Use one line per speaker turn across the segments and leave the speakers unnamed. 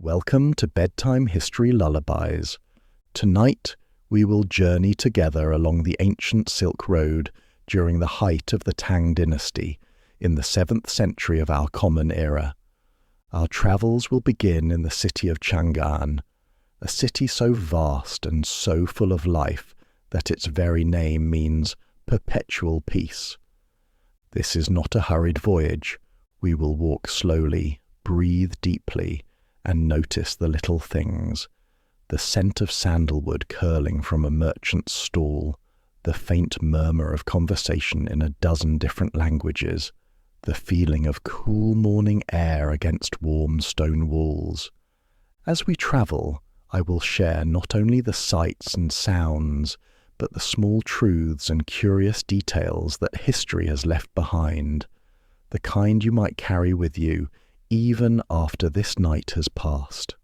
Welcome to Bedtime History Lullabies. Tonight, we will journey together along the ancient Silk Road during the height of the Tang dynasty in the 7th century of our Common Era. Our travels will begin in the city of Chang'an, a city so vast and so full of life that its very name means perpetual peace. This is not a hurried voyage. We will walk slowly, breathe deeply, and notice the little things, the scent of sandalwood curling from a merchant's stall, the faint murmur of conversation in a dozen different languages, the feeling of cool morning air against warm stone walls. As we travel, I will share not only the sights and sounds, but the small truths and curious details that history has left behind, the kind you might carry with you even after this night has passed.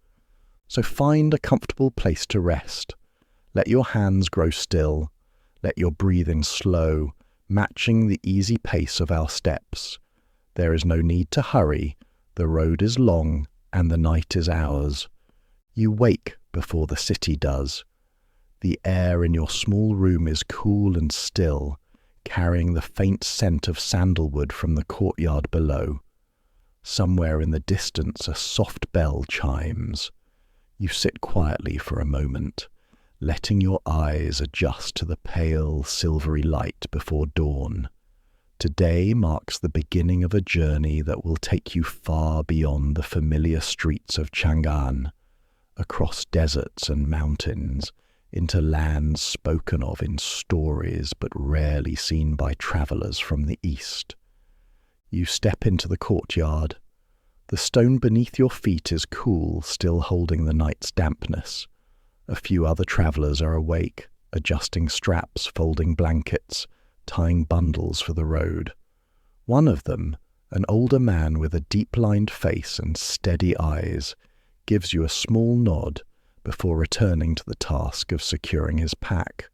So find a comfortable place to rest. Let your hands grow still. Let your breathing slow, matching the easy pace of our steps. There is no need to hurry. The road is long and the night is ours. You wake before the city does. The air in your small room is cool and still, carrying the faint scent of sandalwood from the courtyard below. Somewhere in the distance a soft bell chimes. You sit quietly for a moment, letting your eyes adjust to the pale, silvery light before dawn. Today marks the beginning of a journey that will take you far beyond the familiar streets of Chang'an, across deserts and mountains, into lands spoken of in stories but rarely seen by travelers from the east. You step into the courtyard. The stone beneath your feet is cool, still holding the night's dampness. A few other travelers are awake, adjusting straps, folding blankets, tying bundles for the road. One of them, an older man with a deep-lined face and steady eyes, gives you a small nod before returning to the task of securing his pack.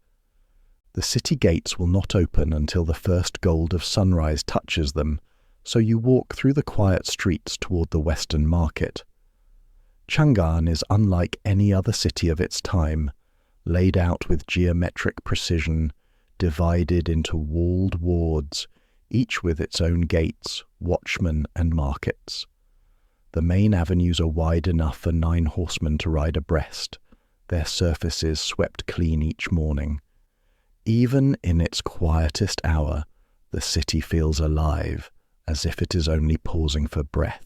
The city gates will not open until the first gold of sunrise touches them, so you walk through the quiet streets toward the Western Market. Chang'an is unlike any other city of its time, laid out with geometric precision, divided into walled wards, each with its own gates, watchmen, and markets. The main avenues are wide enough for 9 horsemen to ride abreast, their surfaces swept clean each morning. Even in its quietest hour, the city feels alive, as if it is only pausing for breath.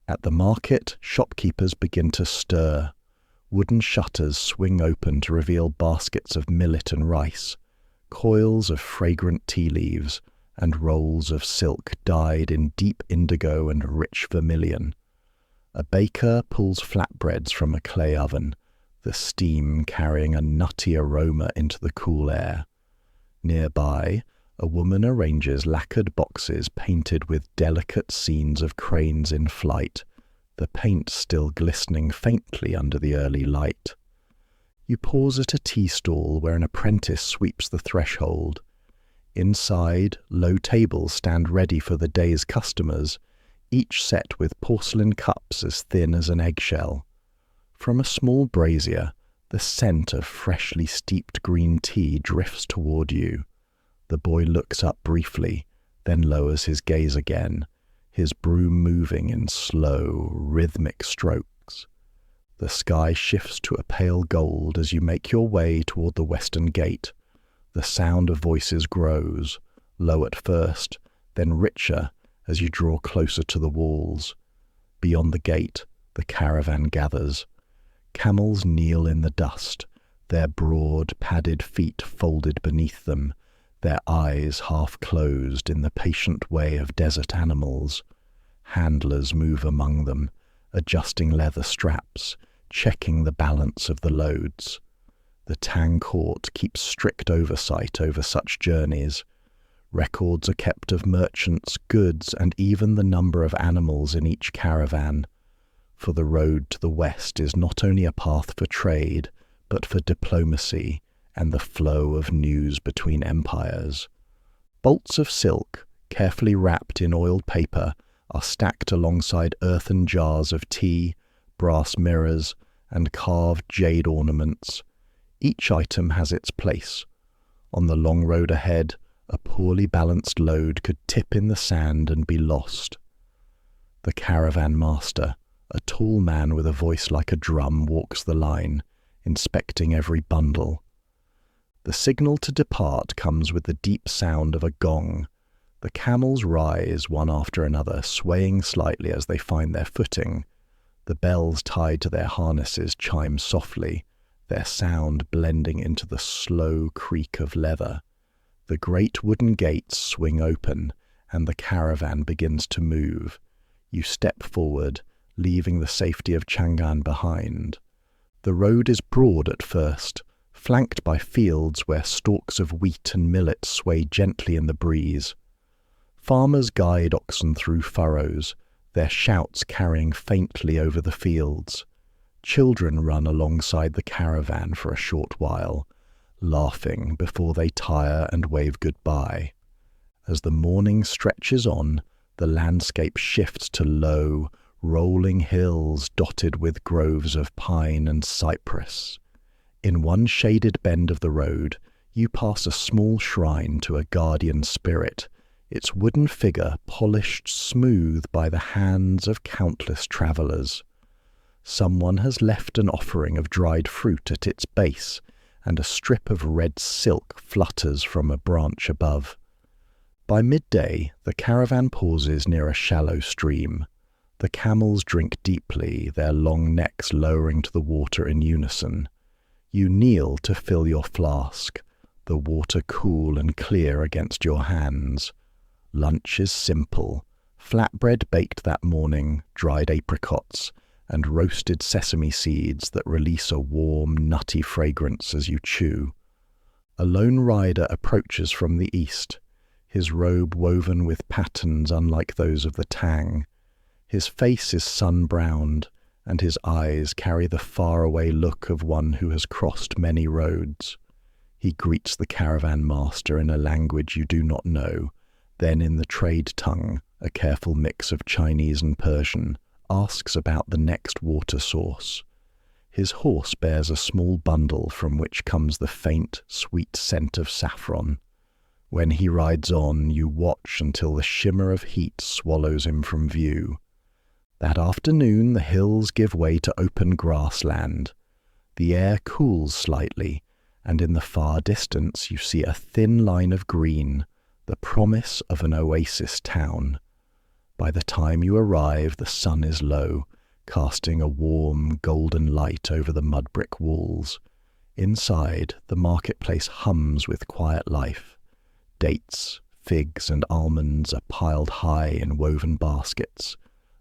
At the market, shopkeepers begin to stir. Wooden shutters swing open to reveal baskets of millet and rice, coils of fragrant tea leaves, and rolls of silk dyed in deep indigo and rich vermilion. A baker pulls flatbreads from a clay oven, the steam carrying a nutty aroma into the cool air. Nearby, a woman arranges lacquered boxes painted with delicate scenes of cranes in flight, the paint still glistening faintly under the early light. You pause at a tea stall where an apprentice sweeps the threshold. Inside, low tables stand ready for the day's customers, each set with porcelain cups as thin as an eggshell. From a small brazier, the scent of freshly steeped green tea drifts toward you. The boy looks up briefly, then lowers his gaze again, his broom moving in slow, rhythmic strokes. The sky shifts to a pale gold as you make your way toward the western gate. The sound of voices grows, low at first, then richer as you draw closer to the walls. Beyond the gate, the caravan gathers. Camels kneel in the dust, their broad, padded feet folded beneath them, their eyes half closed in the patient way of desert animals. Handlers move among them, adjusting leather straps, checking the balance of the loads. The Tang court keeps strict oversight over such journeys. Records are kept of merchants, goods, and even the number of animals in each caravan. For the road to the west is not only a path for trade, but for diplomacy and the flow of news between empires. Bolts of silk, carefully wrapped in oiled paper, are stacked alongside earthen jars of tea, brass mirrors, and carved jade ornaments. Each item has its place. On the long road ahead, a poorly balanced load could tip in the sand and be lost. The caravan master, a tall man with a voice like a drum, walks the line, inspecting every bundle. The signal to depart comes with the deep sound of a gong. The camels rise one after another, swaying slightly as they find their footing. The bells tied to their harnesses chime softly, their sound blending into the slow creak of leather. The great wooden gates swing open, and the caravan begins to move. You step forward, leaving the safety of Chang'an behind. The road is broad at first, flanked by fields where stalks of wheat and millet sway gently in the breeze. Farmers guide oxen through furrows, their shouts carrying faintly over the fields. Children run alongside the caravan for a short while, laughing before they tire and wave goodbye. As the morning stretches on, the landscape shifts to low, rolling hills dotted with groves of pine and cypress. In one shaded bend of the road, you pass a small shrine to a guardian spirit, its wooden figure polished smooth by the hands of countless travellers. Someone has left an offering of dried fruit at its base, and a strip of red silk flutters from a branch above. By midday, the caravan pauses near a shallow stream. The camels drink deeply, their long necks lowering to the water in unison. You kneel to fill your flask, the water cool and clear against your hands. Lunch is simple: flatbread baked that morning, dried apricots, and roasted sesame seeds that release a warm, nutty fragrance as you chew. A lone rider approaches from the east, his robe woven with patterns unlike those of the Tang. His face is sun-browned, and his eyes carry the faraway look of one who has crossed many roads. He greets the caravan master in a language you do not know, then in the trade tongue, a careful mix of Chinese and Persian, asks about the next water source. His horse bears a small bundle from which comes the faint, sweet scent of saffron. When he rides on, you watch until the shimmer of heat swallows him from view. That afternoon, the hills give way to open grassland. The air cools slightly, and in the far distance you see a thin line of green, the promise of an oasis town. By the time you arrive, the sun is low, casting a warm, golden light over the mud brick walls. Inside, the marketplace hums with quiet life. Dates, figs, and almonds are piled high in woven baskets.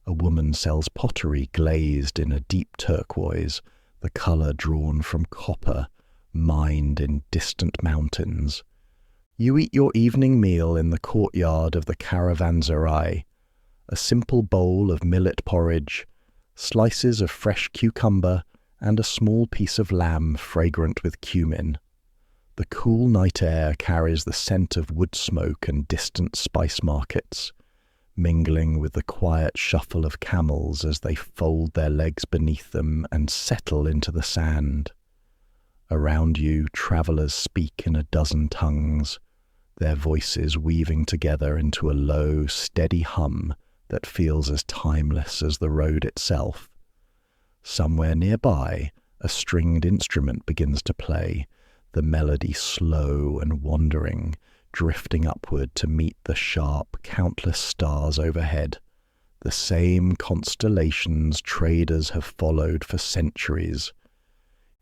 A woman sells pottery glazed in a deep turquoise, the colour drawn from copper, mined in distant mountains. You eat your evening meal in the courtyard of the caravanserai, a simple bowl of millet porridge, slices of fresh cucumber, and a small piece of lamb fragrant with cumin. The cool night air carries the scent of wood smoke and distant spice markets, mingling with the quiet shuffle of camels as they fold their legs beneath them and settle into the sand. Around you, travellers speak in a dozen tongues, their voices weaving together into a low, steady hum that feels as timeless as the road itself. Somewhere nearby, a stringed instrument begins to play, the melody slow and wandering, drifting upward to meet the sharp, countless stars overhead, the same constellations traders have followed for centuries.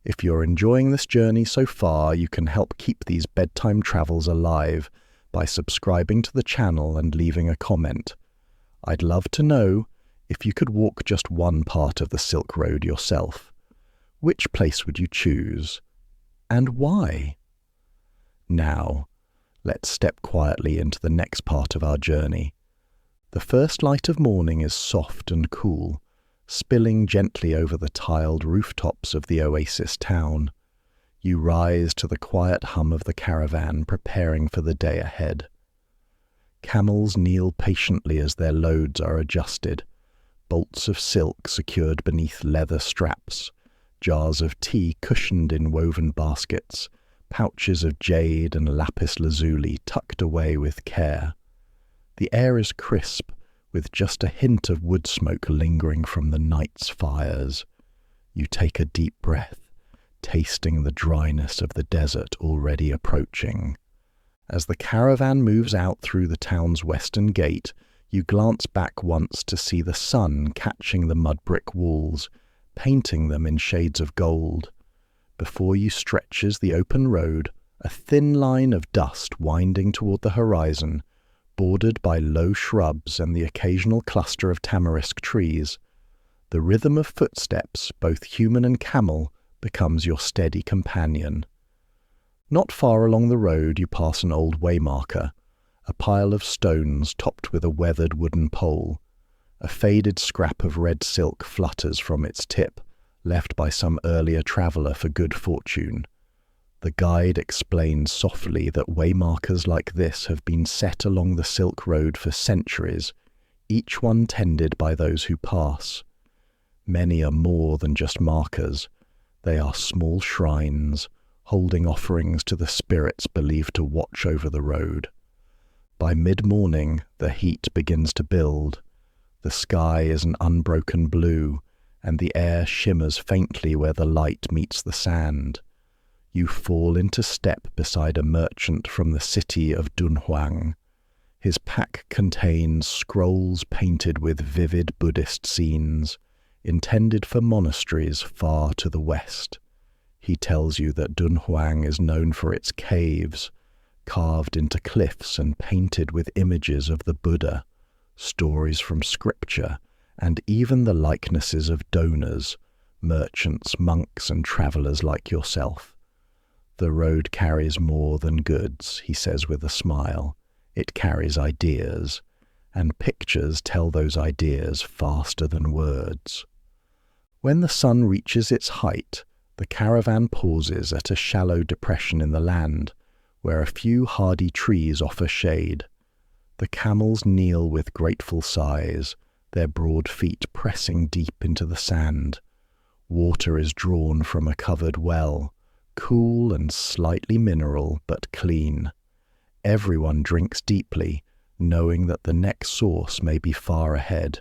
If you're enjoying this journey so far, you can help keep these bedtime travels alive by subscribing to the channel and leaving a comment. I'd love to know if you could walk just one part of the Silk Road yourself. Which place would you choose? And why? Now, let's step quietly into the next part of our journey. The first light of morning is soft and cool, spilling gently over the tiled rooftops of the oasis town. You rise to the quiet hum of the caravan, preparing for the day ahead. Camels kneel patiently as their loads are adjusted. bolts of silk secured beneath leather straps, jars of tea cushioned in woven baskets, pouches of jade and lapis lazuli tucked away with care. The air is crisp, with just a hint of wood smoke lingering from the night's fires. You take a deep breath, tasting the dryness of the desert already approaching. As the caravan moves out through the town's western gate, you glance back once to see the sun catching the mud brick walls, painting them in shades of gold. Before you stretches the open road, a thin line of dust winding toward the horizon, bordered by low shrubs and the occasional cluster of tamarisk trees. The rhythm of footsteps, both human and camel, becomes your steady companion. Not far along the road you pass an old waymarker, a pile of stones topped with a weathered wooden pole. A faded scrap of red silk flutters from its tip, left by some earlier traveller for good fortune. The guide explains softly that waymarkers like this have been set along the Silk Road for centuries, each one tended by those who pass. Many are more than just markers. They are small shrines, holding offerings to the spirits believed to watch over the road. By mid-morning, the heat begins to build. The sky is an unbroken blue, and the air shimmers faintly where the light meets the sand. You fall into step beside a merchant from the city of Dunhuang. His pack contains scrolls painted with vivid Buddhist scenes, intended for monasteries far to the west. He tells you that Dunhuang is known for its caves, carved into cliffs and painted with images of the Buddha, stories from scripture, and even the likenesses of donors, merchants, monks, and travellers like yourself. The road carries more than goods, he says with a smile. It carries ideas, and pictures tell those ideas faster than words. When the sun reaches its height, the caravan pauses at a shallow depression in the land, where a few hardy trees offer shade. The camels kneel with grateful sighs, their broad feet pressing deep into the sand. Water is drawn from a covered well, cool and slightly mineral, but clean. Everyone drinks deeply, knowing that the next source may be far ahead.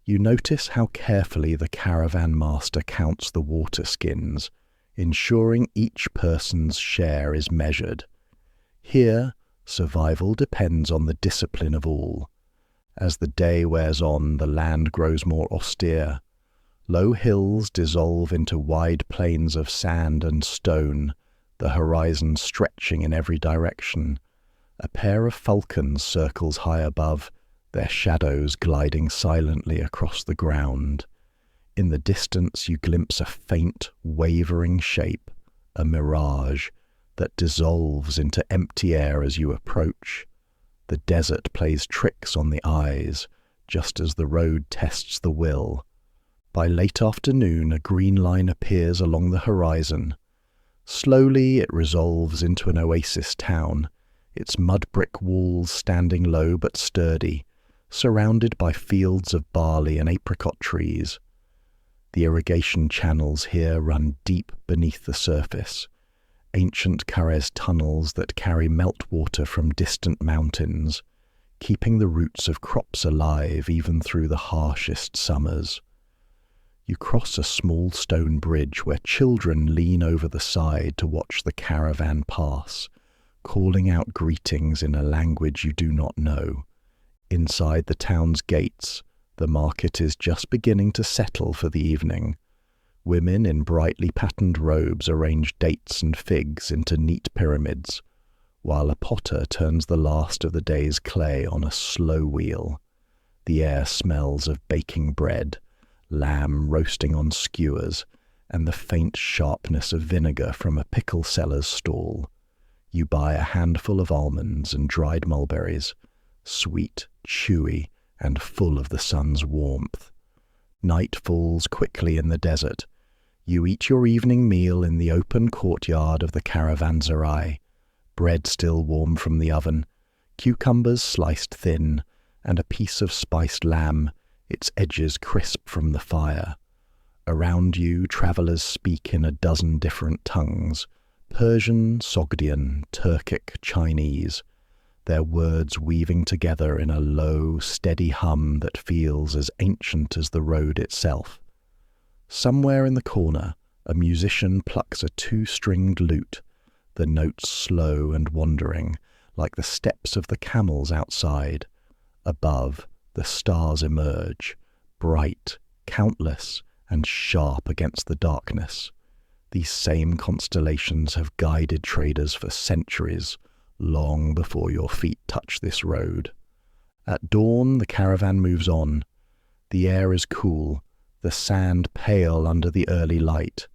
You notice how carefully the caravan master counts the water skins, ensuring each person's share is measured. Here, survival depends on the discipline of all. As the day wears on, the land grows more austere. Low hills dissolve into wide plains of sand and stone, the horizon stretching in every direction. A pair of falcons circles high above, their shadows gliding silently across the ground. In the distance you glimpse a faint, wavering shape, a mirage, that dissolves into empty air as you approach. The desert plays tricks on the eyes, just as the road tests the will. By late afternoon, a green line appears along the horizon. Slowly it resolves into an oasis town, its mud brick walls standing low but sturdy, surrounded by fields of barley and apricot trees. The irrigation channels here run deep beneath the surface, ancient Karez tunnels that carry meltwater from distant mountains, keeping the roots of crops alive even through the harshest summers. You cross a small stone bridge where children lean over the side to watch the caravan pass, calling out greetings in a language you do not know. Inside the town's gates, the market is just beginning to settle for the evening. Women in brightly patterned robes arrange dates and figs into neat pyramids, while a potter turns the last of the day's clay on a slow wheel. The air smells of baking bread, lamb roasting on skewers, and the faint sharpness of vinegar from a pickle seller's stall. You buy a handful of almonds and dried mulberries, sweet, chewy, and full of the sun's warmth. Night falls quickly in the desert. You eat your evening meal in the open courtyard of the caravanserai, bread still warm from the oven, cucumbers sliced thin, and a piece of spiced lamb, its edges crisp from the fire. Around you, travellers speak in a dozen different tongues: Persian, Sogdian, Turkic, Chinese, their words weaving together in a low, steady hum that feels as ancient as the road itself. Somewhere in the corner, a musician plucks a two-stringed lute, the notes slow and wandering, like the steps of the camels outside. Above, the stars emerge, bright, countless, and sharp against the darkness. These same constellations have guided traders for centuries, long before your feet touch this road. At dawn, the caravan moves on. The air is cool, the sand pale under the early light.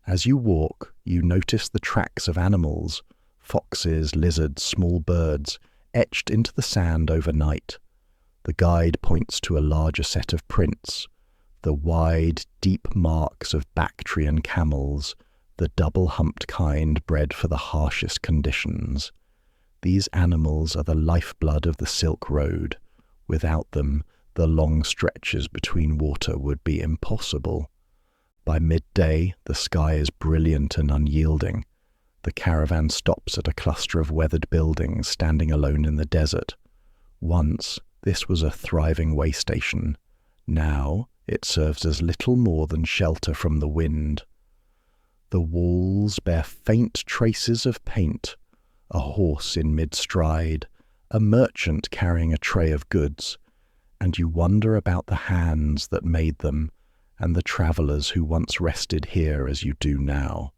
As you walk, you notice the tracks of animals, foxes, lizards, small birds, etched into the sand overnight. The guide points to a larger set of prints, the wide, deep marks of Bactrian camels, the double-humped kind bred for the harshest conditions. These animals are the lifeblood of the Silk Road. Without them, the long stretches between water would be impossible. By midday, the sky is brilliant and unyielding. The caravan stops at a cluster of weathered buildings standing alone in the desert. Once, this was a thriving way station. Now, it serves as little more than shelter from the wind. The walls bear faint traces of paint, a horse in mid-stride, a merchant carrying a tray of goods, and you wonder about the hands that made them and the travellers who once rested here as you do now.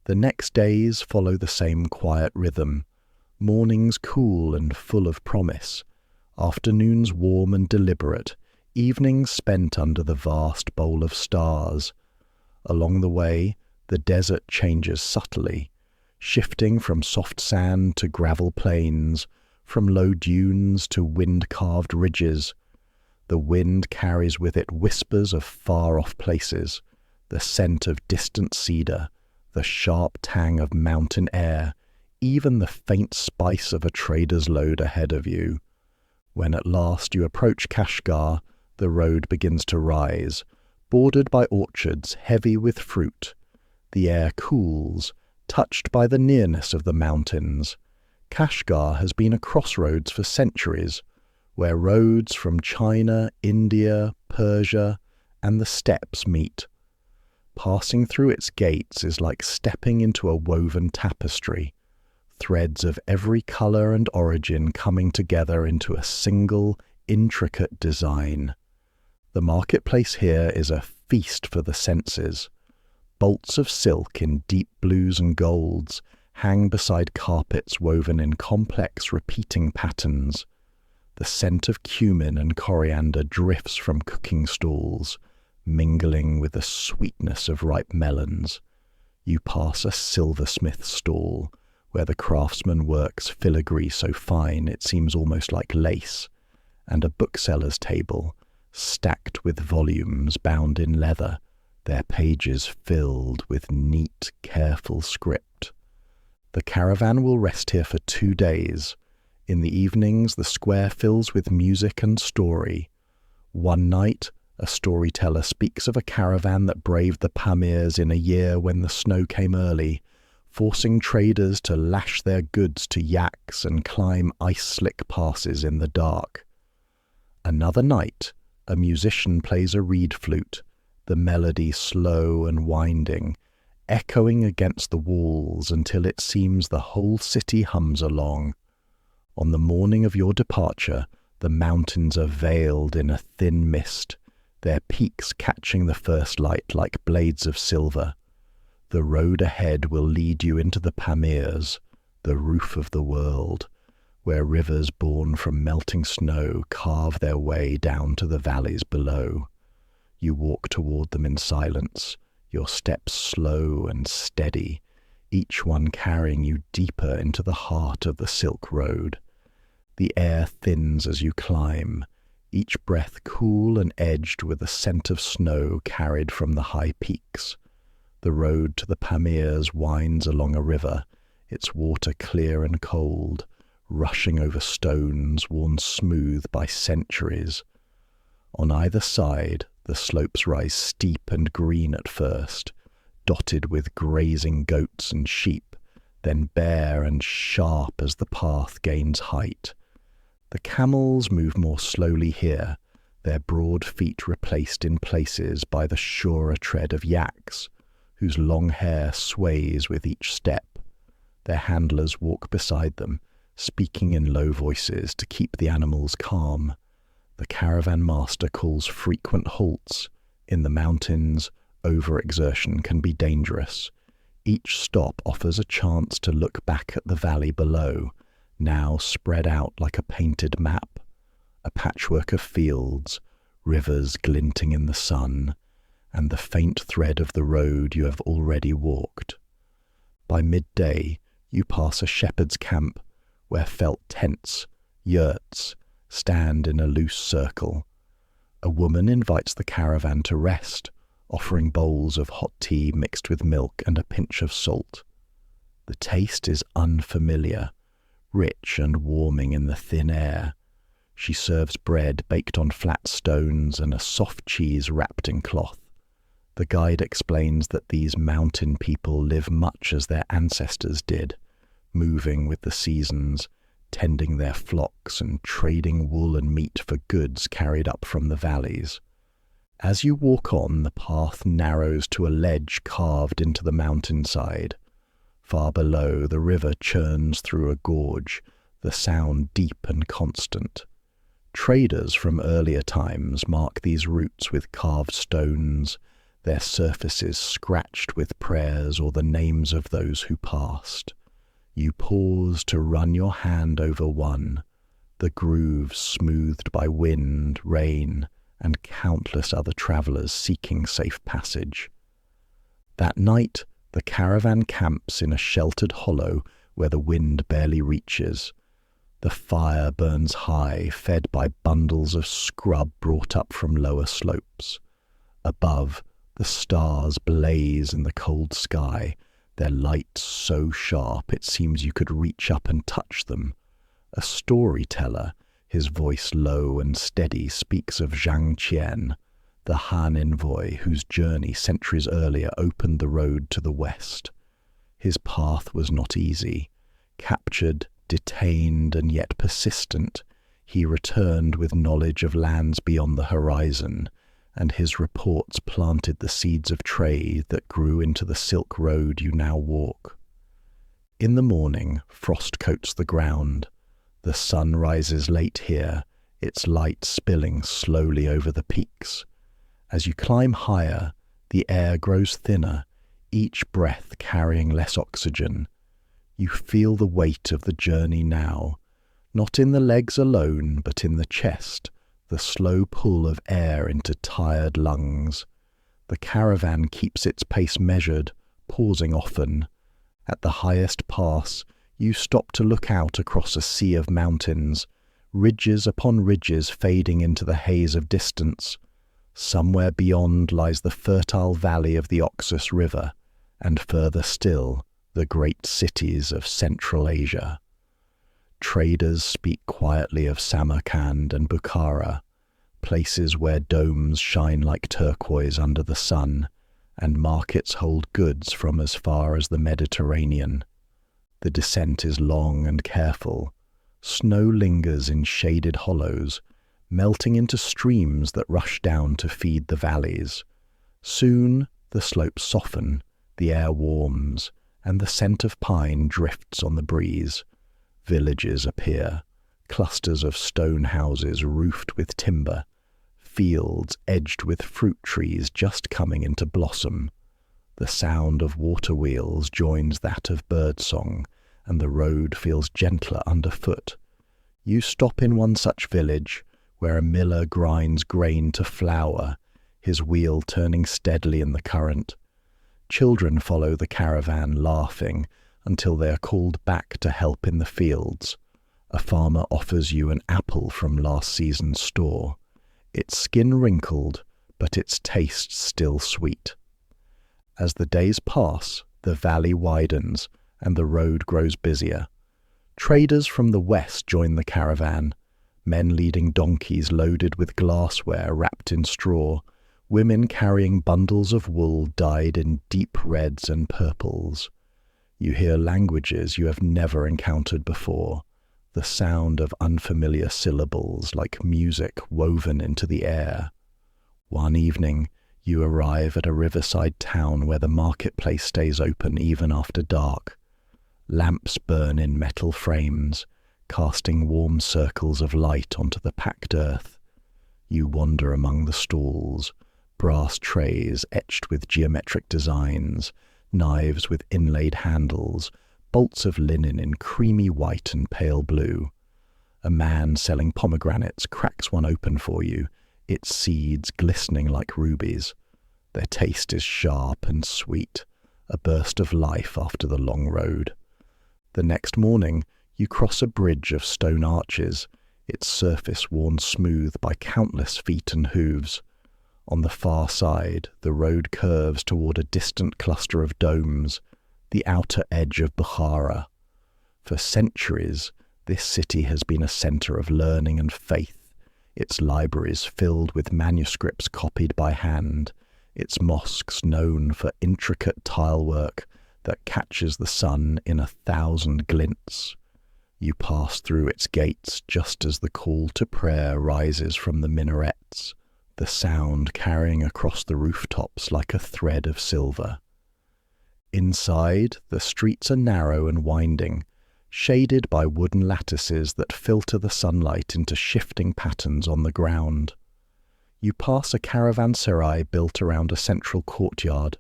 The next days follow the same quiet rhythm, mornings cool and full of promise, afternoons warm and deliberate, evenings spent under the vast bowl of stars. Along the way, the desert changes subtly, shifting from soft sand to gravel plains, from low dunes to wind-carved ridges. The wind carries with it whispers of far-off places, the scent of distant cedar, the sharp tang of mountain air, even the faint spice of a trader's load ahead of you. When at last you approach Kashgar, the road begins to rise, bordered by orchards heavy with fruit. The air cools, touched by the nearness of the mountains. Kashgar has been a crossroads for centuries, where roads from China, India, Persia, and the steppes meet. Passing through its gates is like stepping into a woven tapestry, threads of every colour and origin coming together into a single, intricate design. The marketplace here is a feast for the senses. Bolts of silk in deep blues and golds hang beside carpets woven in complex repeating patterns. The scent of cumin and coriander drifts from cooking stalls, mingling with the sweetness of ripe melons. You pass a silversmith's stall, where the craftsman works filigree so fine it seems almost like lace, and a bookseller's table, stacked with volumes bound in leather, their pages filled with neat, careful script. The caravan will rest here for 2 days. In the evenings, the square fills with music and story. One night, a storyteller speaks of a caravan that braved the Pamirs in a year when the snow came early, forcing traders to lash their goods to yaks and climb ice-slick passes in the dark. Another night, a musician plays a reed flute, the melody slow and winding, echoing against the walls until it seems the whole city hums along. On the morning of your departure, the mountains are veiled in a thin mist, their peaks catching the first light like blades of silver. The road ahead will lead you into the Pamirs, the roof of the world, where rivers born from melting snow carve their way down to the valleys below. You walk toward them in silence, your steps slow and steady, each one carrying you deeper into the heart of the Silk Road. The air thins as you climb, each breath cool and edged with a scent of snow carried from the high peaks. The road to the Pamirs winds along a river, its water clear and cold, rushing over stones worn smooth by centuries. On either side, the slopes rise steep and green at first, dotted with grazing goats and sheep, then bare and sharp as the path gains height. The camels move more slowly here, their broad feet replaced in places by the surer tread of yaks, whose long hair sways with each step. Their handlers walk beside them, speaking in low voices to keep the animals calm. The caravan master calls frequent halts. In the mountains, overexertion can be dangerous. Each stop offers a chance to look back at the valley below, now spread out like a painted map, a patchwork of fields, rivers glinting in the sun, and the faint thread of the road you have already walked. By midday, you pass a shepherd's camp where felt tents, yurts, stand in a loose circle. A woman invites the caravan to rest, offering bowls of hot tea mixed with milk and a pinch of salt. The taste is unfamiliar, rich and warming in the thin air. She serves bread baked on flat stones and a soft cheese wrapped in cloth. The guide explains that these mountain people live much as their ancestors did, moving with the seasons, tending their flocks and trading wool and meat for goods carried up from the valleys. As you walk on, the path narrows to a ledge carved into the mountainside. Far below, the river churns through a gorge, the sound deep and constant. Traders from earlier times mark these routes with carved stones, their surfaces scratched with prayers or the names of those who passed. You pause to run your hand over one, the grooves smoothed by wind, rain, and countless other travellers seeking safe passage. That night, the caravan camps in a sheltered hollow where the wind barely reaches. The fire burns high, fed by bundles of scrub brought up from lower slopes. Above, the stars blaze in the cold sky, their light so sharp it seems you could reach up and touch them. A storyteller, his voice low and steady, speaks of Zhang Qian, the Han envoy whose journey centuries earlier opened the road to the west. His path was not easy. Captured, detained, and yet persistent, he returned with knowledge of lands beyond the horizon, and his reports planted the seeds of trade that grew into the Silk Road you now walk. In the morning, frost coats the ground. The sun rises late here, its light spilling slowly over the peaks. As you climb higher, the air grows thinner, each breath carrying less oxygen. You feel the weight of the journey now, not in the legs alone, but in the chest, the slow pull of air into tired lungs. The caravan keeps its pace measured, pausing often. At the highest pass, you stop to look out across a sea of mountains, ridges upon ridges fading into the haze of distance. Somewhere beyond lies the fertile valley of the Oxus River, and further still, the great cities of Central Asia. Traders speak quietly of Samarkand and Bukhara, places where domes shine like turquoise under the sun, and markets hold goods from as far as the Mediterranean. The descent is long and careful. Snow lingers in shaded hollows, melting into streams that rush down to feed the valleys. Soon the slopes soften, the air warms, and the scent of pine drifts on the breeze. Villages appear, clusters of stone houses roofed with timber, fields edged with fruit trees just coming into blossom. The sound of water wheels joins that of birdsong, and the road feels gentler underfoot. You stop in one such village, where a miller grinds grain to flour, his wheel turning steadily in the current. Children follow the caravan laughing until they are called back to help in the fields. A farmer offers you an apple from last season's store, its skin wrinkled, but its taste still sweet. As the days pass, the valley widens and the road grows busier. Traders from the west join the caravan, men leading donkeys loaded with glassware wrapped in straw, women carrying bundles of wool dyed in deep reds and purples. You hear languages you have never encountered before, the sound of unfamiliar syllables like music woven into the air. One evening, you arrive at a riverside town where the marketplace stays open even after dark. Lamps burn in metal frames, casting warm circles of light onto the packed earth. You wander among the stalls, brass trays etched with geometric designs, knives with inlaid handles, bolts of linen in creamy white and pale blue. A man selling pomegranates cracks one open for you, its seeds glistening like rubies. Their taste is sharp and sweet, a burst of life after the long road. The next morning, you cross a bridge of stone arches, its surface worn smooth by countless feet and hooves. On the far side, the road curves toward a distant cluster of domes, the outer edge of Bukhara. For centuries, this city has been a center of learning and faith, its libraries filled with manuscripts copied by hand, its mosques known for intricate tilework that catches the sun in 1,000 glints. You pass through its gates just as the call to prayer rises from the minarets, the sound carrying across the rooftops like a thread of silver. Inside, the streets are narrow and winding, shaded by wooden lattices that filter the sunlight into shifting patterns on the ground. You pass a caravanserai built around a central courtyard,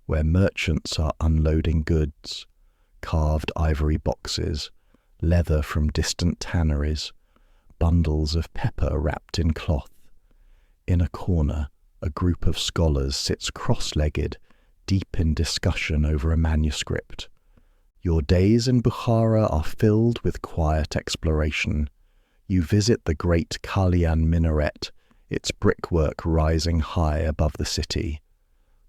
where merchants are unloading goods, carved ivory boxes, leather from distant tanneries, bundles of pepper wrapped in cloth. In a corner, a group of scholars sits cross-legged, deep in discussion over a manuscript. Your days in Bukhara are filled with quiet exploration. You visit the great Kalyan minaret, its brickwork rising high above the city.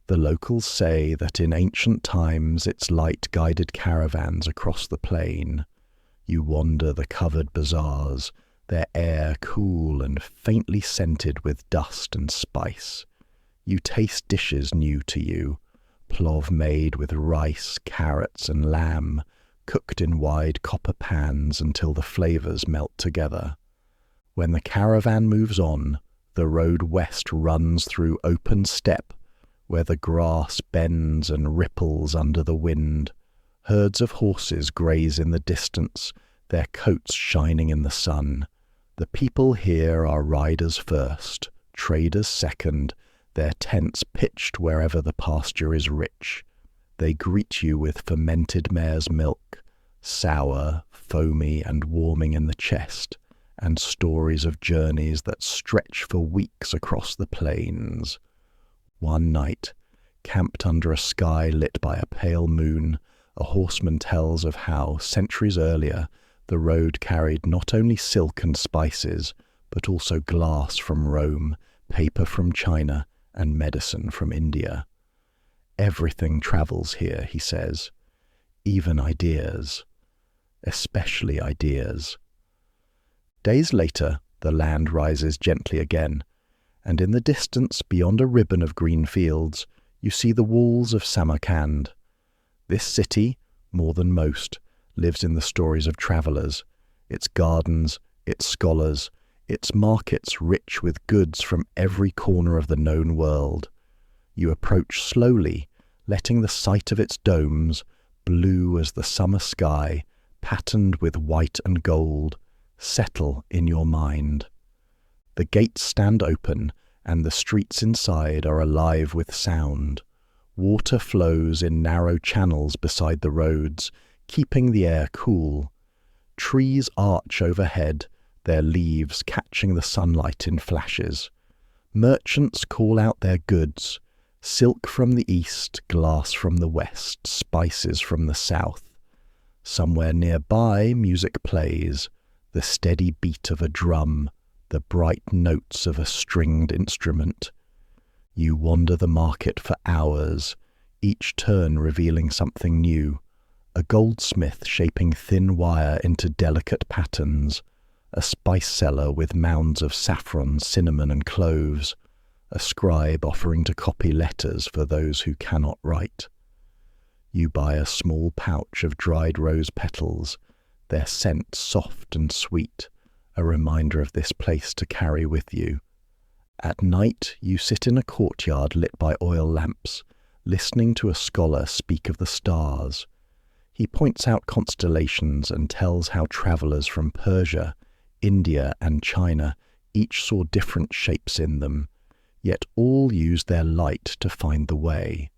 The locals say that in ancient times its light guided caravans across the plain. You wander the covered bazaars, their air cool and faintly scented with dust and spice. You taste dishes new to you, plov made with rice, carrots and lamb, cooked in wide copper pans until the flavors melt together. When the caravan moves on, the road west runs through open steppe, where the grass bends and ripples under the wind. Herds of horses graze in the distance, their coats shining in the sun. The people here are riders first, traders second, their tents pitched wherever the pasture is rich. They greet you with fermented mare's milk, sour, foamy and warming in the chest, and stories of journeys that stretch for weeks across the plains. One night, camped under a sky lit by a pale moon, a horseman tells of how, centuries earlier, the road carried not only silk and spices, but also glass from Rome, paper from China, and medicine from India. Everything travels here, he says, even ideas, especially ideas. Days later, the land rises gently again, and in the distance, beyond a ribbon of green fields, you see the walls of Samarkand. This city, more than most, lives in the stories of travellers, its gardens, its scholars, its markets rich with goods from every corner of the known world. You approach slowly, letting the sight of its domes, blue as the summer sky, patterned with white and gold, settle in your mind. The gates stand open, and the streets inside are alive with sound. Water flows in narrow channels beside the roads, keeping the air cool. Trees arch overhead, their leaves catching the sunlight in flashes. Merchants call out their goods, silk from the east, glass from the west, spices from the south. Somewhere nearby, music plays, the steady beat of a drum, the bright notes of a stringed instrument. You wander the market for hours, each turn revealing something new. A goldsmith shaping thin wire into delicate patterns, a spice cellar with mounds of saffron, cinnamon, and cloves, a scribe offering to copy letters for those who cannot write. You buy a small pouch of dried rose petals, their scent soft and sweet, a reminder of this place to carry with you. At night, you sit in a courtyard lit by oil lamps, listening to a scholar speak of the stars. He points out constellations and tells how travellers from Persia, India, and China each saw different shapes in them, yet all used their light to find the way.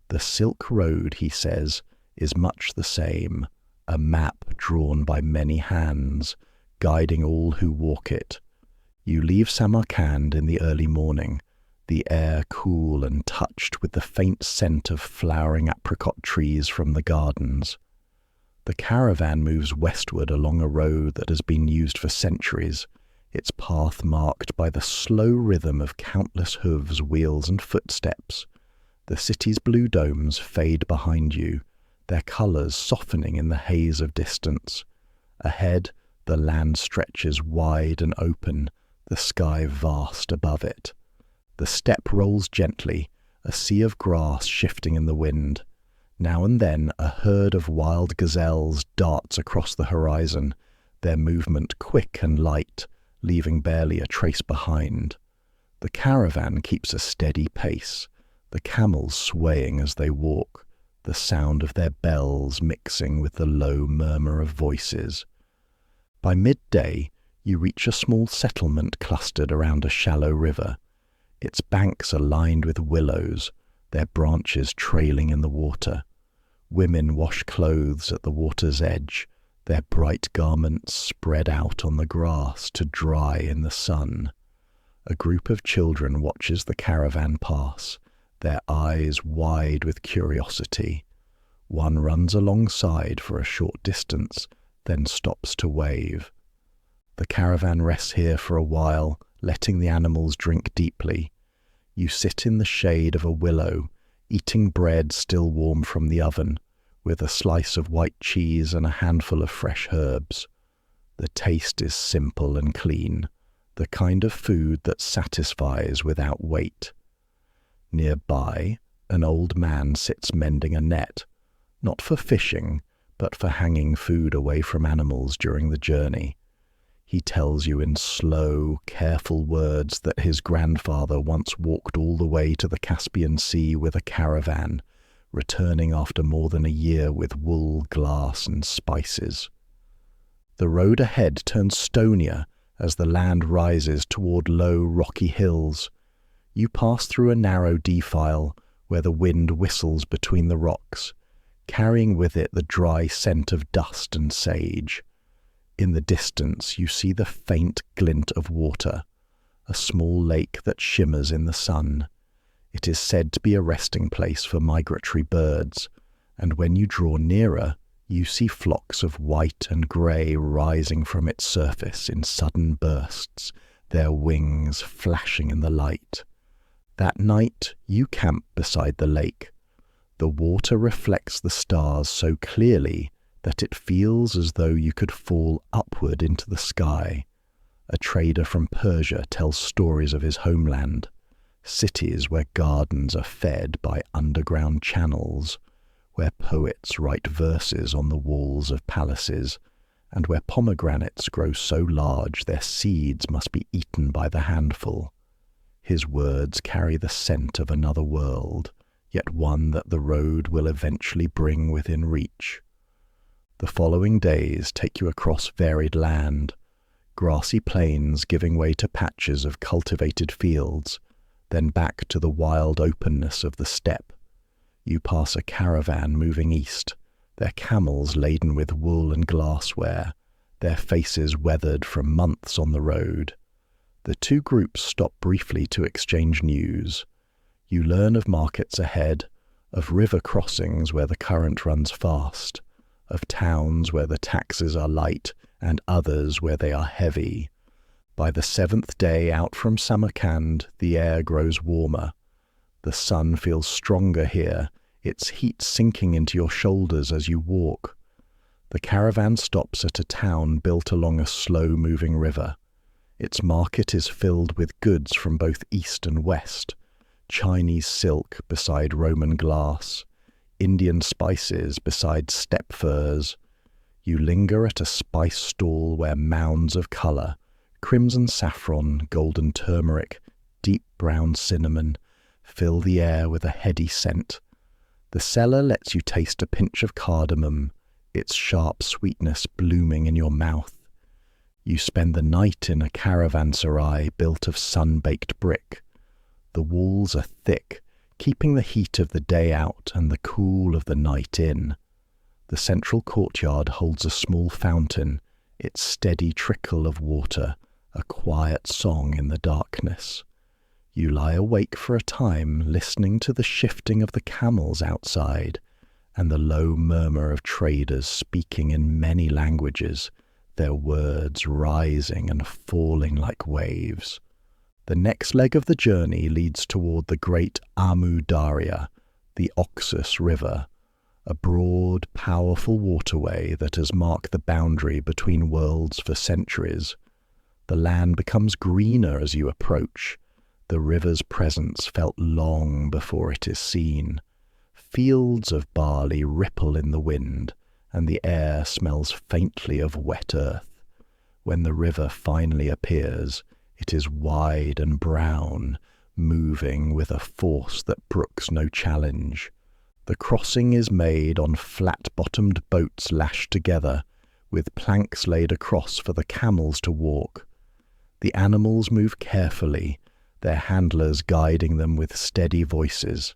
The Silk Road, he says, is much the same, a map drawn by many hands, guiding all who walk it. You leave Samarkand in the early morning, the air cool and touched with the faint scent of flowering apricot trees from the gardens. The caravan moves westward along a road that has been used for centuries, its path marked by the slow rhythm of countless hooves, wheels, and footsteps. The city's blue domes fade behind you, their colours softening in the haze of distance. Ahead, the land stretches wide and open, the sky vast above it. The steppe rolls gently, a sea of grass shifting in the wind. Now and then a herd of wild gazelles darts across the horizon, their movement quick and light, leaving barely a trace behind. The caravan keeps a steady pace, the camels swaying as they walk, the sound of their bells mixing with the low murmur of voices. By midday, you reach a small settlement clustered around a shallow river. Its banks are lined with willows, their branches trailing in the water. Women wash clothes at the water's edge, their bright garments spread out on the grass to dry in the sun. A group of children watches the caravan pass, their eyes wide with curiosity. One runs alongside for a short distance, then stops to wave. The caravan rests here for a while, letting the animals drink deeply. You sit in the shade of a willow, eating bread still warm from the oven, with a slice of white cheese and a handful of fresh herbs. The taste is simple and clean, the kind of food that satisfies without weight. Nearby, an old man sits mending a net, not for fishing, but for hanging food away from animals during the journey. He tells you in slow, careful words that his grandfather once walked all the way to the Caspian Sea with a caravan, returning after more than a year with wool, glass, and spices. The road ahead turns stonier as the land rises toward low, rocky hills. You pass through a narrow defile where the wind whistles between the rocks, carrying with it the dry scent of dust and sage. In the distance you see the faint glint of water, a small lake that shimmers in the sun. It is said to be a resting place for migratory birds, and when you draw nearer, you see flocks of white and grey rising from its surface in sudden bursts, their wings flashing in the light. That night you camp beside the lake. The water reflects the stars so clearly that it feels as though you could fall upward into the sky. A trader from Persia tells stories of his homeland, cities where gardens are fed by underground channels, where poets write verses on the walls of palaces, and where pomegranates grow so large their seeds must be eaten by the handful. His words carry the scent of another world, yet one that the road will eventually bring within reach. The following days take you across varied land, grassy plains giving way to patches of cultivated fields, then back to the wild openness of the steppe. You pass a caravan moving east, their camels laden with wool and glassware, their faces weathered from months on the road. The two groups stop briefly to exchange news. You learn of markets ahead, of river crossings where the current runs fast, of towns where the taxes are light and others where they are heavy. By the 7th day out from Samarkand, the air grows warmer. The sun feels stronger here, its heat sinking into your shoulders as you walk. The caravan stops at a town built along a slow-moving river. Its market is filled with goods from both east and west, Chinese silk beside Roman glass, Indian spices beside steppe furs. You linger at a spice stall where mounds of colour, crimson saffron, golden turmeric, deep brown cinnamon, fill the air with a heady scent. The seller lets you taste a pinch of cardamom, its sharp sweetness blooming in your mouth. You spend the night in a caravanserai built of sun-baked brick. The walls are thick, keeping the heat of the day out and the cool of the night in. The central courtyard holds a small fountain, its steady trickle of water, a quiet song in the darkness. You lie awake for a time, listening to the shifting of the camels outside and the low murmur of traders speaking in many languages, their words rising and falling like waves. The next leg of the journey leads toward the great Amu Darya, the Oxus River, a broad, powerful waterway that has marked the boundary between worlds for centuries. The land becomes greener as you approach. The river's presence felt long before it is seen. Fields of barley ripple in the wind, and the air smells faintly of wet earth. When the river finally appears, it is wide and brown, moving with a force that brooks no challenge. The crossing is made on flat-bottomed boats lashed together, with planks laid across for the camels to walk. The animals move carefully, their handlers guiding them with steady voices.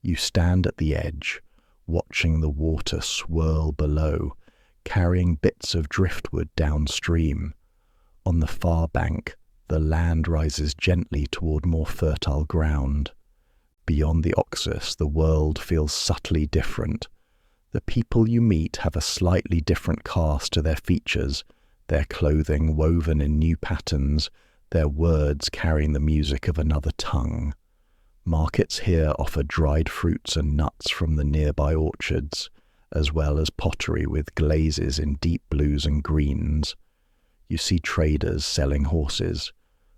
You stand at the edge, watching the water swirl below, carrying bits of driftwood downstream. On the far bank, the land rises gently toward more fertile ground. Beyond the Oxus, the world feels subtly different. The people you meet have a slightly different cast to their features, their clothing woven in new patterns, their words carrying the music of another tongue. Markets here offer dried fruits and nuts from the nearby orchards, as well as pottery with glazes in deep blues and greens. You see traders selling horses,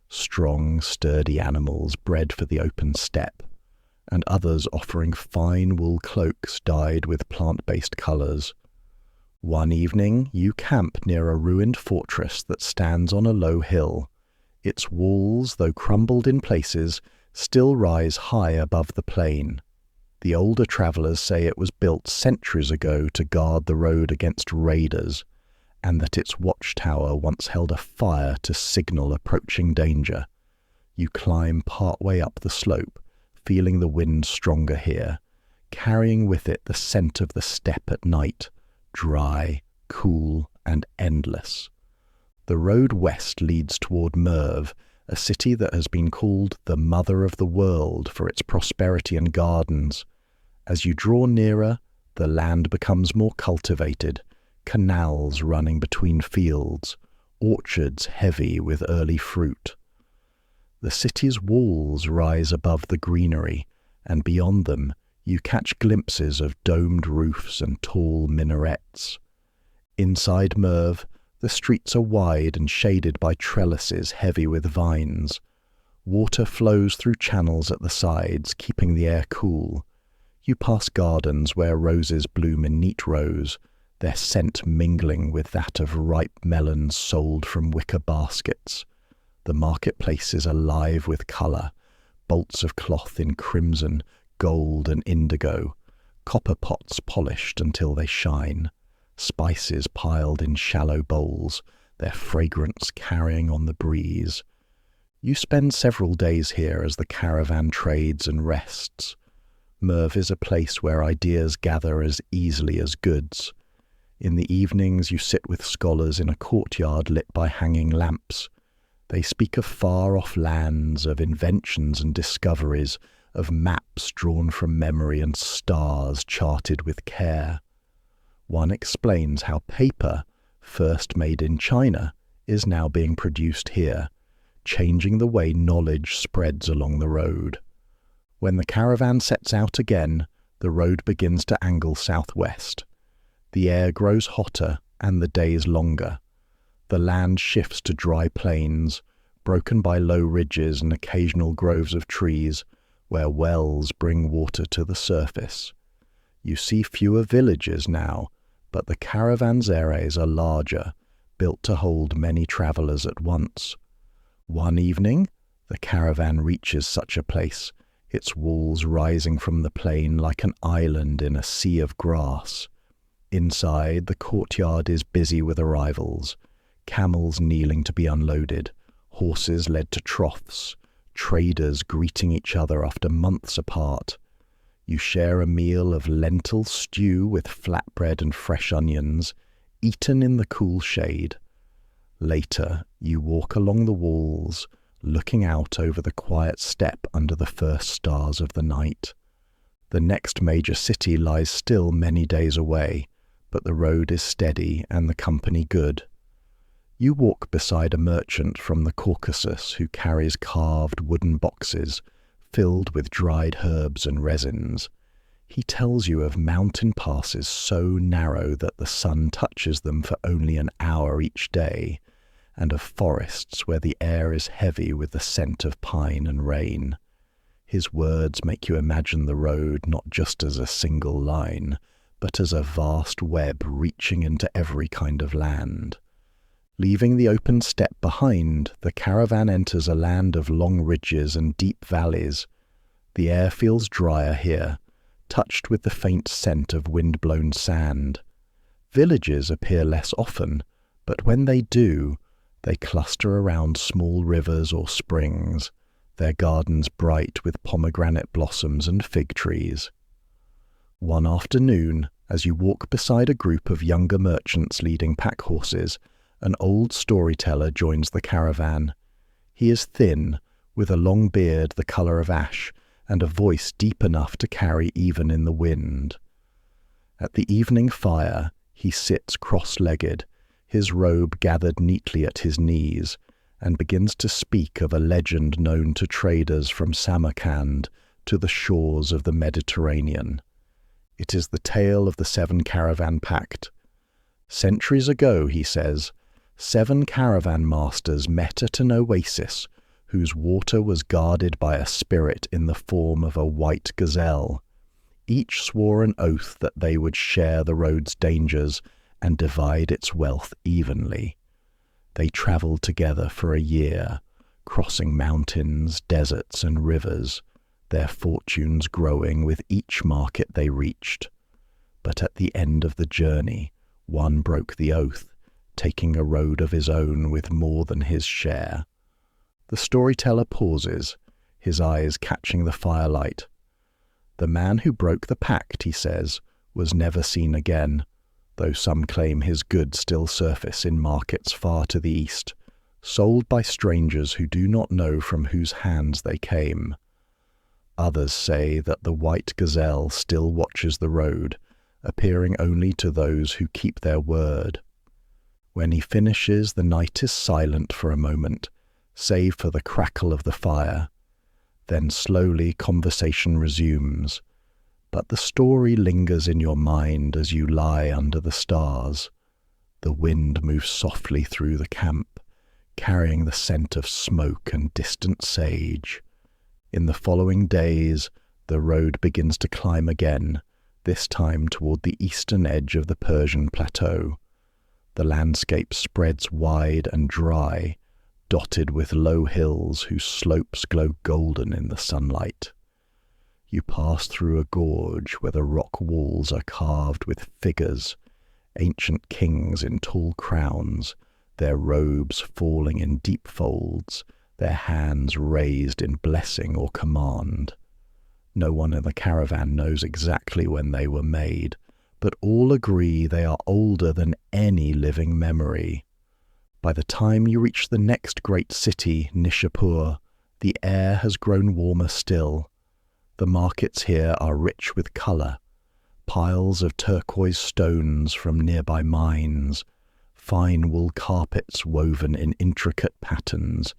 strong, sturdy animals bred for the open steppe, and others offering fine wool cloaks dyed with plant-based colours. One evening, you camp near a ruined fortress that stands on a low hill. Its walls, though crumbled in places, still rise high above the plain. The older travellers say it was built centuries ago to guard the road against raiders, and that its watchtower once held a fire to signal approaching danger. You climb partway up the slope, feeling the wind stronger here, carrying with it the scent of the steppe at night, dry, cool, and endless. The road west leads toward Merv, a city that has been called the Mother of the World for its prosperity and gardens. As you draw nearer, the land becomes more cultivated, canals running between fields, orchards heavy with early fruit. The city's walls rise above the greenery, and beyond them you catch glimpses of domed roofs and tall minarets. Inside Merv, the streets are wide and shaded by trellises heavy with vines. Water flows through channels at the sides, keeping the air cool. You pass gardens where roses bloom in neat rows, their scent mingling with that of ripe melons sold from wicker baskets. The marketplace is alive with colour, bolts of cloth in crimson, gold and indigo, copper pots polished until they shine, spices piled in shallow bowls, their fragrance carrying on the breeze. You spend several days here as the caravan trades and rests. Merv is a place where ideas gather as easily as goods. In the evenings you sit with scholars in a courtyard lit by hanging lamps. They speak of far-off lands, of inventions and discoveries, of maps drawn from memory and stars charted with care. One explains how paper, first made in China, is now being produced here, changing the way knowledge spreads along the road. When the caravan sets out again, the road begins to angle southwest. The air grows hotter and the days longer. The land shifts to dry plains, broken by low ridges and occasional groves of trees, where wells bring water to the surface. You see fewer villages now, but the caravanserais are larger, built to hold many travelers at once. One evening, the caravan reaches such a place, its walls rising from the plain like an island in a sea of grass. Inside, the courtyard is busy with arrivals, camels kneeling to be unloaded, horses led to troughs, traders greeting each other after months apart. You share a meal of lentil stew with flatbread and fresh onions, eaten in the cool shade. Later, you walk along the walls, looking out over the quiet steppe under the first stars of the night. The next major city lies still many days away, but the road is steady and the company good. You walk beside a merchant from the Caucasus who carries carved wooden boxes filled with dried herbs and resins. He tells you of mountain passes so narrow that the sun touches them for only an hour each day, and of forests where the air is heavy with the scent of pine and rain. His words make you imagine the road not just as a single line, but as a vast web reaching into every kind of land. Leaving the open steppe behind, the caravan enters a land of long ridges and deep valleys. The air feels drier here, touched with the faint scent of wind-blown sand. Villages appear less often, but when they do, they cluster around small rivers or springs, their gardens bright with pomegranate blossoms and fig trees. One afternoon, as you walk beside a group of younger merchants leading pack horses, an old storyteller joins the caravan. He is thin, with a long beard the colour of ash, and a voice deep enough to carry even in the wind. At the evening fire, he sits cross-legged, his robe gathered neatly at his knees, and begins to speak of a legend known to traders from Samarkand to the shores of the Mediterranean. It is the tale of the 7 Caravan Pact. Centuries ago, he says, 7 caravan masters met at an oasis whose water was guarded by a spirit in the form of a white gazelle. Each swore an oath that they would share the road's dangers and divide its wealth evenly. They travelled together for a year, crossing mountains, deserts, and rivers, their fortunes growing with each market they reached. But at the end of the journey, one broke the oath, taking a road of his own with more than his share. The storyteller pauses, his eyes catching the firelight. The man who broke the pact, he says, was never seen again, though some claim his goods still surface in markets far to the east, sold by strangers who do not know from whose hands they came. Others say that the white gazelle still watches the road, appearing only to those who keep their word. When he finishes, the night is silent for a moment, save for the crackle of the fire. Then slowly conversation resumes, but the story lingers in your mind as you lie under the stars. The wind moves softly through the camp, carrying the scent of smoke and distant sage. In the following days, the road begins to climb again, this time toward the eastern edge of the Persian plateau. The landscape spreads wide and dry, dotted with low hills whose slopes glow golden in the sunlight. You pass through a gorge where the rock walls are carved with figures, ancient kings in tall crowns, their robes falling in deep folds, their hands raised in blessing or command. No one in the caravan knows exactly when they were made, but all agree they are older than any living memory. By the time you reach the next great city, Nishapur, the air has grown warmer still. The markets here are rich with colour, piles of turquoise stones from nearby mines, fine wool carpets woven in intricate patterns,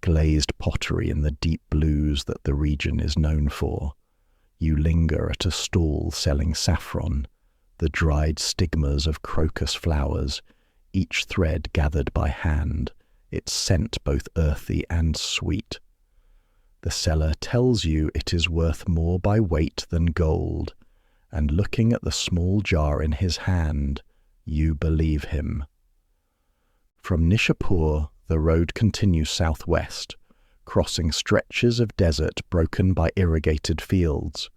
glazed pottery in the deep blues that the region is known for. You linger at a stall selling saffron. the dried stigmas of crocus flowers, each thread gathered by hand, its scent both earthy and sweet. The seller tells you it is worth more by weight than gold, and looking at the small jar in his hand, you believe him. From Nishapur, the road continues southwest, crossing stretches of desert broken by irrigated fields.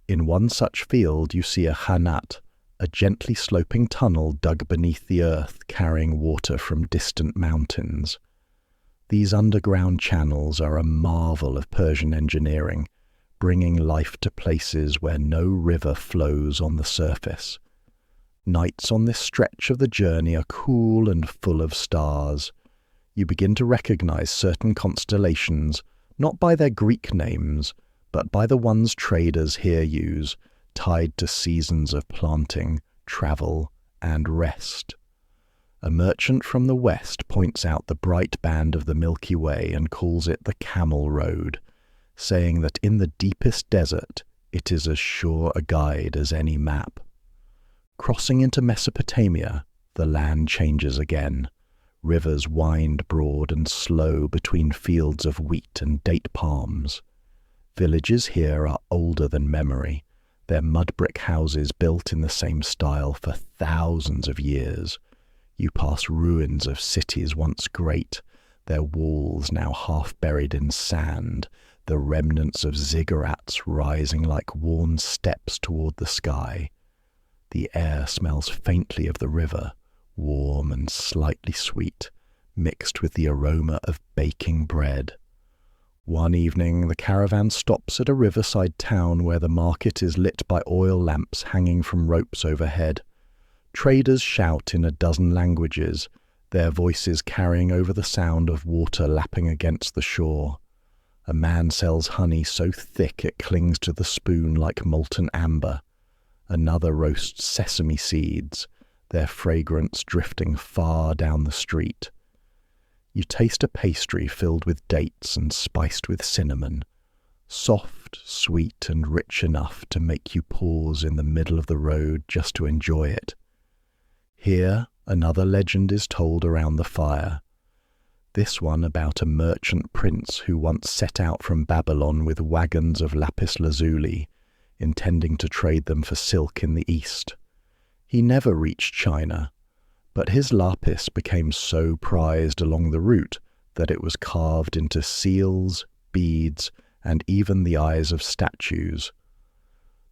In one such field you see a hanat, a gently sloping tunnel dug beneath the earth carrying water from distant mountains. These underground channels are a marvel of Persian engineering, bringing life to places where no river flows on the surface. Nights on this stretch of the journey are cool and full of stars. You begin to recognize certain constellations, not by their Greek names, but by the ones traders here use, tied to seasons of planting, travel, and rest. A merchant from the west points out the bright band of the Milky Way and calls it the Camel Road, saying that in the deepest desert it is as sure a guide as any map. Crossing into Mesopotamia, the land changes again. Rivers wind broad and slow between fields of wheat and date palms. Villages here are older than memory, their mud brick houses built in the same style for thousands of years. You pass ruins of cities once great, their walls now half buried in sand, the remnants of ziggurats rising like worn steps toward the sky. The air smells faintly of the river, warm and slightly sweet, mixed with the aroma of baking bread. One evening, the caravan stops at a riverside town where the market is lit by oil lamps hanging from ropes overhead. Traders shout in a dozen languages, their voices carrying over the sound of water lapping against the shore. A man sells honey so thick it clings to the spoon like molten amber. Another roasts sesame seeds, their fragrance drifting far down the street. You taste a pastry filled with dates and spiced with cinnamon, soft, sweet, and rich enough to make you pause in the middle of the road just to enjoy it. Here, another legend is told around the fire. This one about a merchant prince who once set out from Babylon with wagons of lapis lazuli, intending to trade them for silk in the east. He never reached China, but his lapis became so prized along the route that it was carved into seals, beads, and even the eyes of statues.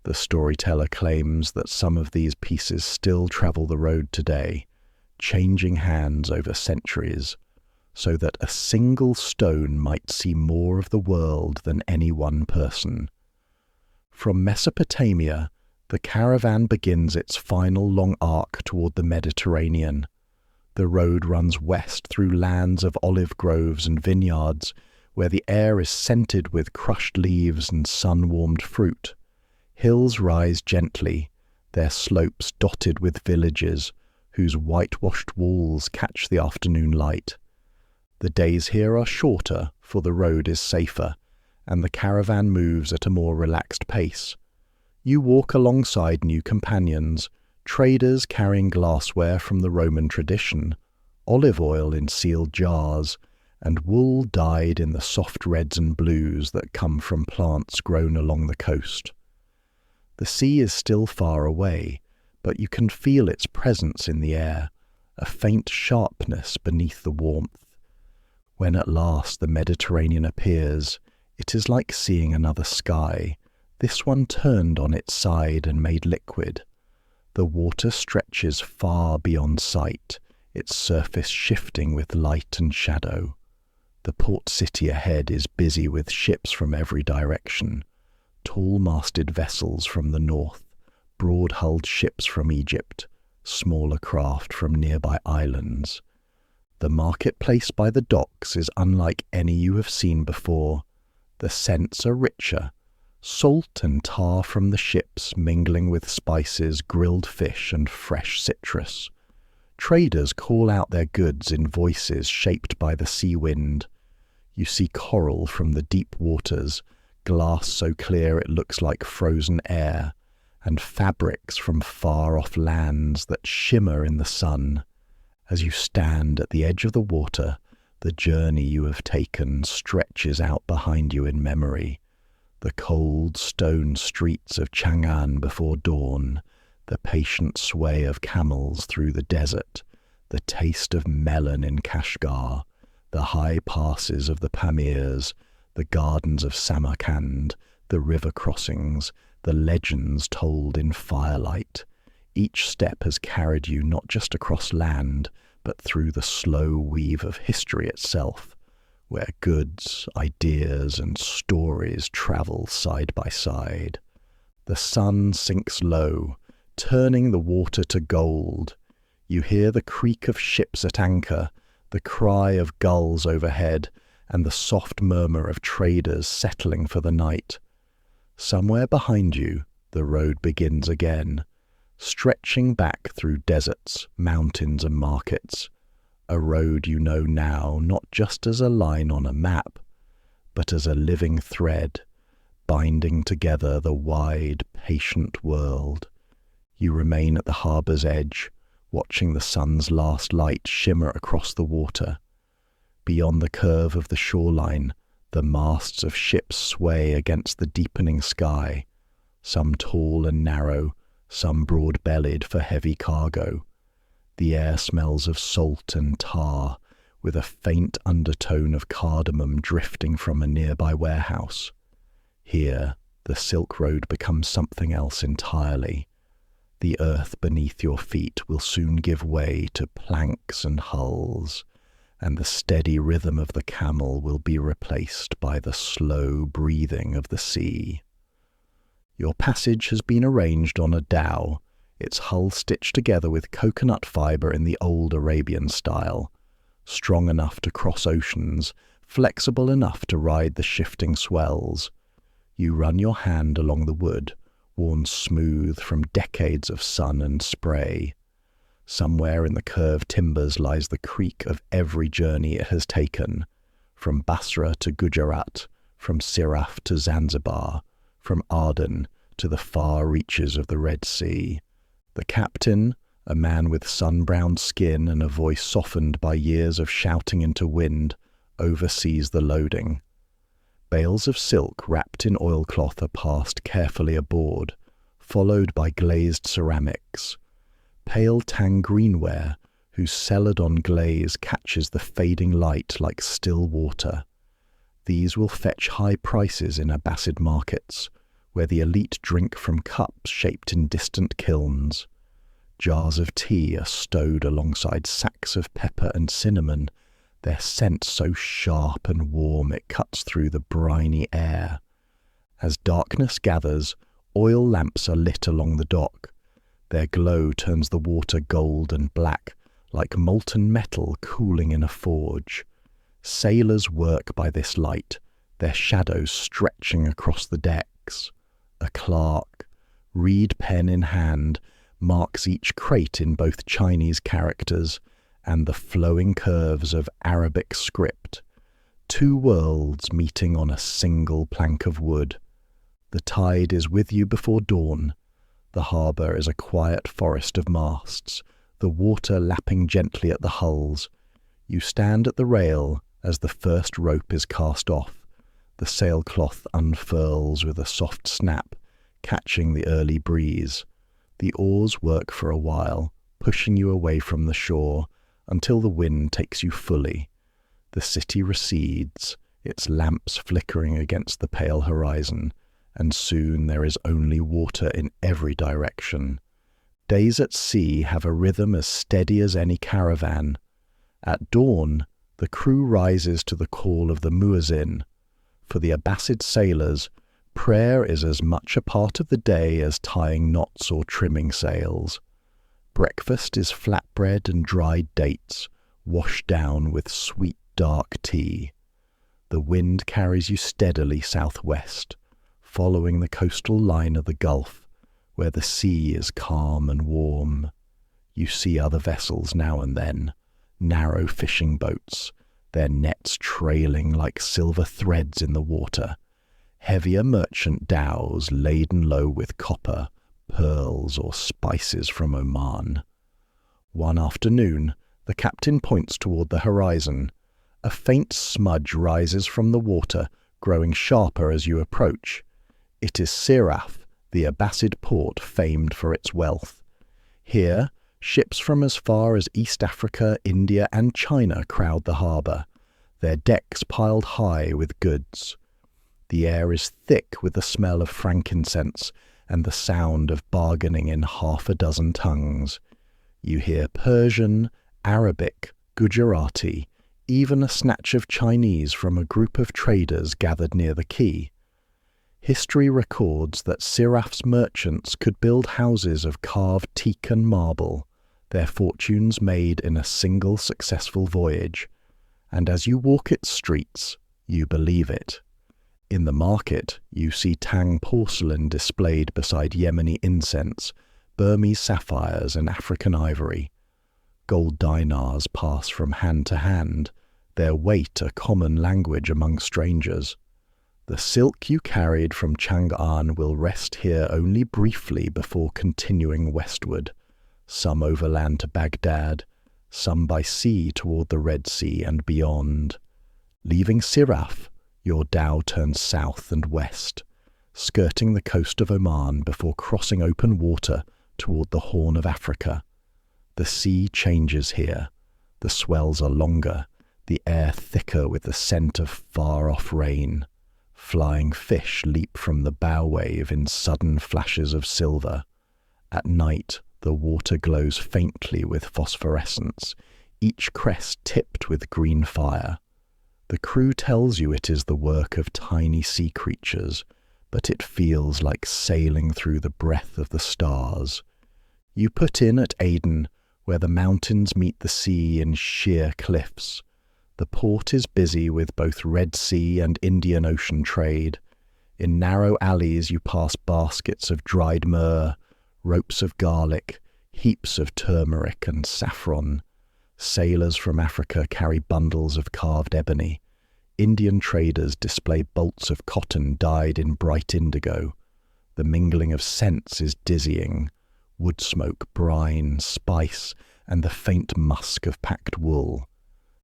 The storyteller claims that some of these pieces still travel the road today, changing hands over centuries, so that a single stone might see more of the world than any one person. From Mesopotamia, the caravan begins its final long arc toward the Mediterranean. The road runs west through lands of olive groves and vineyards, where the air is scented with crushed leaves and sun-warmed fruit. Hills rise gently, their slopes dotted with villages, whose whitewashed walls catch the afternoon light. The days here are shorter, for the road is safer, and the caravan moves at a more relaxed pace. You walk alongside new companions, traders carrying glassware from the Roman tradition, olive oil in sealed jars, and wool dyed in the soft reds and blues that come from plants grown along the coast. The sea is still far away, but you can feel its presence in the air, a faint sharpness beneath the warmth. When at last the Mediterranean appears, it is like seeing another sky, this one turned on its side and made liquid. The water stretches far beyond sight, its surface shifting with light and shadow. The port city ahead is busy with ships from every direction, tall-masted vessels from the north, broad-hulled ships from Egypt, smaller craft from nearby islands. The marketplace by the docks is unlike any you have seen before. The scents are richer, salt and tar from the ships mingling with spices, grilled fish, and fresh citrus. Traders call out their goods in voices shaped by the sea wind. You see coral from the deep waters, glass so clear it looks like frozen air, and fabrics from far-off lands that shimmer in the sun. As you stand at the edge of the water, the journey you have taken stretches out behind you in memory. The cold stone streets of Chang'an before dawn, the patient sway of camels through the desert, the taste of melon in Kashgar, the high passes of the Pamirs, the gardens of Samarkand, the river crossings, the legends told in firelight. Each step has carried you not just across land, but through the slow weave of history itself, where goods, ideas, and stories travel side by side. The sun sinks low, turning the water to gold. You hear the creak of ships at anchor, the cry of gulls overhead, and the soft murmur of traders settling for the night. Somewhere behind you, the road begins again, stretching back through deserts, mountains, and markets. A road you know now not just as a line on a map, but as a living thread, binding together the wide, patient world. You remain at the harbour's edge, watching the sun's last light shimmer across the water. Beyond the curve of the shoreline, the masts of ships sway against the deepening sky, some tall and narrow, some broad-bellied for heavy cargo. The air smells of salt and tar, with a faint undertone of cardamom drifting from a nearby warehouse. Here, the Silk Road becomes something else entirely. The earth beneath your feet will soon give way to planks and hulls, and the steady rhythm of the camel will be replaced by the slow breathing of the sea. Your passage has been arranged on a dhow, its hull stitched together with coconut fibre in the old Arabian style, strong enough to cross oceans, flexible enough to ride the shifting swells. You run your hand along the wood, worn smooth from decades of sun and spray. Somewhere in the curved timbers lies the creak of every journey it has taken, from Basra to Gujarat, from Siraf to Zanzibar, from Aden to the far reaches of the Red Sea. The captain, a man with sun-browned skin and a voice softened by years of shouting into wind, oversees the loading. Bales of silk wrapped in oilcloth are passed carefully aboard, followed by glazed ceramics. Pale tang greenware, whose celadon glaze catches the fading light like still water. These will fetch high prices in Abbasid markets, where the elite drink from cups shaped in distant kilns. Jars of tea are stowed alongside sacks of pepper and cinnamon, their scent so sharp and warm it cuts through the briny air. As darkness gathers, oil lamps are lit along the dock. Their glow turns the water gold and black, like molten metal cooling in a forge. Sailors work by this light, their shadows stretching across the decks. A clerk, reed pen in hand, marks each crate in both Chinese characters and the flowing curves of Arabic script, two worlds meeting on a single plank of wood. The tide is with you before dawn. The harbour is a quiet forest of masts, the water lapping gently at the hulls. You stand at the rail as the first rope is cast off. The sailcloth unfurls with a soft snap, catching the early breeze. The oars work for a while, pushing you away from the shore, until the wind takes you fully. The city recedes, its lamps flickering against the pale horizon, and soon there is only water in every direction. Days at sea have a rhythm as steady as any caravan. At dawn, the crew rises to the call of the muezzin. For the Abbasid sailors, prayer is as much a part of the day as tying knots or trimming sails. Breakfast is flatbread and dried dates, washed down with sweet dark tea. The wind carries you steadily southwest, following the coastal line of the Gulf, where the sea is calm and warm. You see other vessels now and then, narrow fishing boats, their nets trailing like silver threads in the water, heavier merchant dhows laden low with copper, pearls or spices from Oman. One afternoon, the captain points toward the horizon. A faint smudge rises from the water, growing sharper as you approach. It is Siraf, the Abbasid port famed for its wealth. Here, ships from as far as East Africa, India, and China crowd the harbour, their decks piled high with goods. The air is thick with the smell of frankincense and the sound of bargaining in half a dozen tongues. You hear Persian, Arabic, Gujarati, even a snatch of Chinese from a group of traders gathered near the quay. History records that Siraf's merchants could build houses of carved teak and marble, their fortunes made in a single successful voyage, and as you walk its streets, you believe it. In the market, you see Tang porcelain displayed beside Yemeni incense, Burmese sapphires and African ivory. Gold dinars pass from hand to hand, their weight a common language among strangers. The silk you carried from Chang'an will rest here only briefly before continuing westward, some overland to Baghdad, some by sea toward the Red Sea and beyond. Leaving Siraf, your dhow turns south and west, skirting the coast of Oman before crossing open water toward the Horn of Africa. The sea changes here. The swells are longer, the air thicker with the scent of far-off rain. Flying fish leap from the bow wave in sudden flashes of silver. At night, the water glows faintly with phosphorescence, each crest tipped with green fire. The crew tells you it is the work of tiny sea creatures, but it feels like sailing through the breath of the stars. You put in at Aden, where the mountains meet the sea in sheer cliffs. The port is busy with both Red Sea and Indian Ocean trade. In narrow alleys you pass baskets of dried myrrh, ropes of garlic, heaps of turmeric and saffron. Sailors from Africa carry bundles of carved ebony. Indian traders display bolts of cotton dyed in bright indigo. The mingling of scents is dizzying. Wood smoke, brine, spice, and the faint musk of packed wool.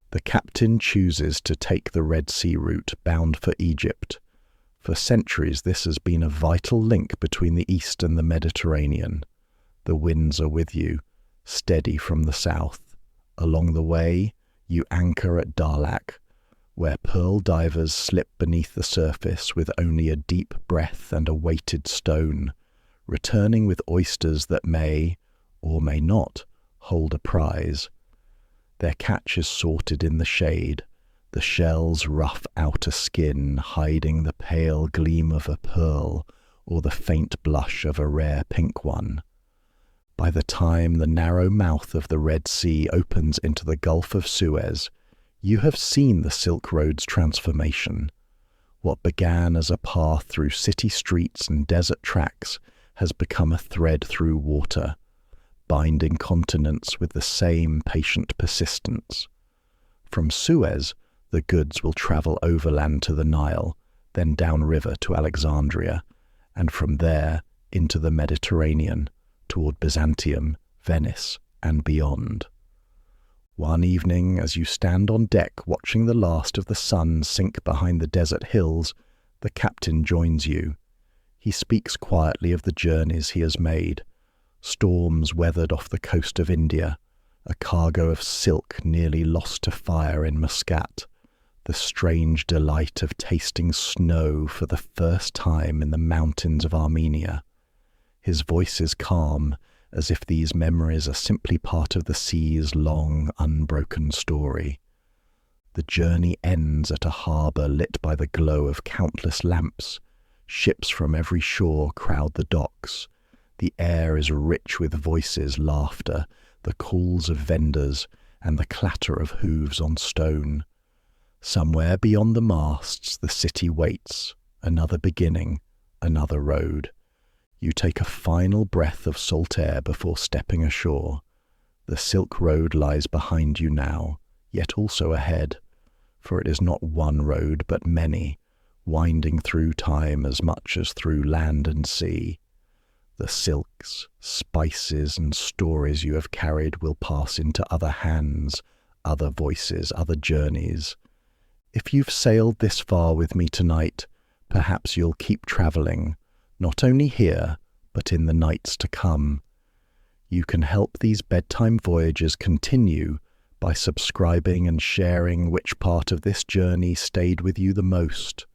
The captain chooses to take the Red Sea route bound for Egypt. For centuries this has been a vital link between the East and the Mediterranean. The winds are with you, steady from the south. Along the way, you anchor at Darlak, where pearl divers slip beneath the surface with only a deep breath and a weighted stone, returning with oysters that may, or may not, hold a prize. Their catch is sorted in the shade, the shell's rough outer skin hiding the pale gleam of a pearl or the faint blush of a rare pink one. By the time the narrow mouth of the Red Sea opens into the Gulf of Suez, you have seen the Silk Road's transformation. What began as a path through city streets and desert tracks has become a thread through water, binding continents with the same patient persistence. From Suez, the goods will travel overland to the Nile, then downriver to Alexandria, and from there into the Mediterranean, toward Byzantium, Venice, and beyond. One evening, as you stand on deck watching the last of the sun sink behind the desert hills, the captain joins you. He speaks quietly of the journeys he has made, storms weathered off the coast of India, a cargo of silk nearly lost to fire in Muscat, the strange delight of tasting snow for the first time in the mountains of Armenia. His voice is calm, as if these memories are simply part of the sea's long, unbroken story. The journey ends at a harbour lit by the glow of countless lamps. Ships from every shore crowd the docks. The air is rich with voices, laughter, the calls of vendors, and the clatter of hooves on stone. Somewhere beyond the masts the city waits, another beginning, another road. You take a final breath of salt air before stepping ashore. The Silk Road lies behind you now, yet also ahead, for it is not one road but many, winding through time as much as through land and sea. The silks, spices, and stories you have carried will pass into other hands, other voices, other journeys. If you've sailed this far with me tonight, perhaps you'll keep travelling, not only here, but in the nights to come. You can help these bedtime voyages continue by subscribing and sharing which part of this journey stayed with you the most.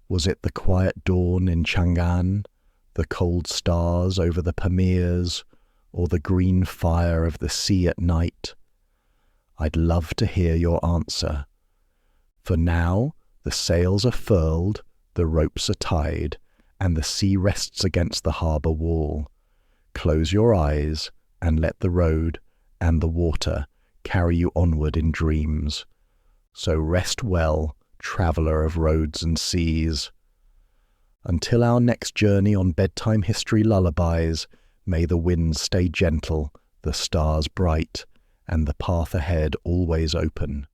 Was it the quiet dawn in Chang'an, the cold stars over the Pamirs, or the green fire of the sea at night? I'd love to hear your answer. For now, the sails are furled, the ropes are tied, and the sea rests against the harbour wall. Close your eyes and let the road and the water carry you onward in dreams. So rest well, traveller of roads and seas. Until our next journey on Bedtime History Lullabies, may the winds stay gentle, the stars bright, and the path ahead always open.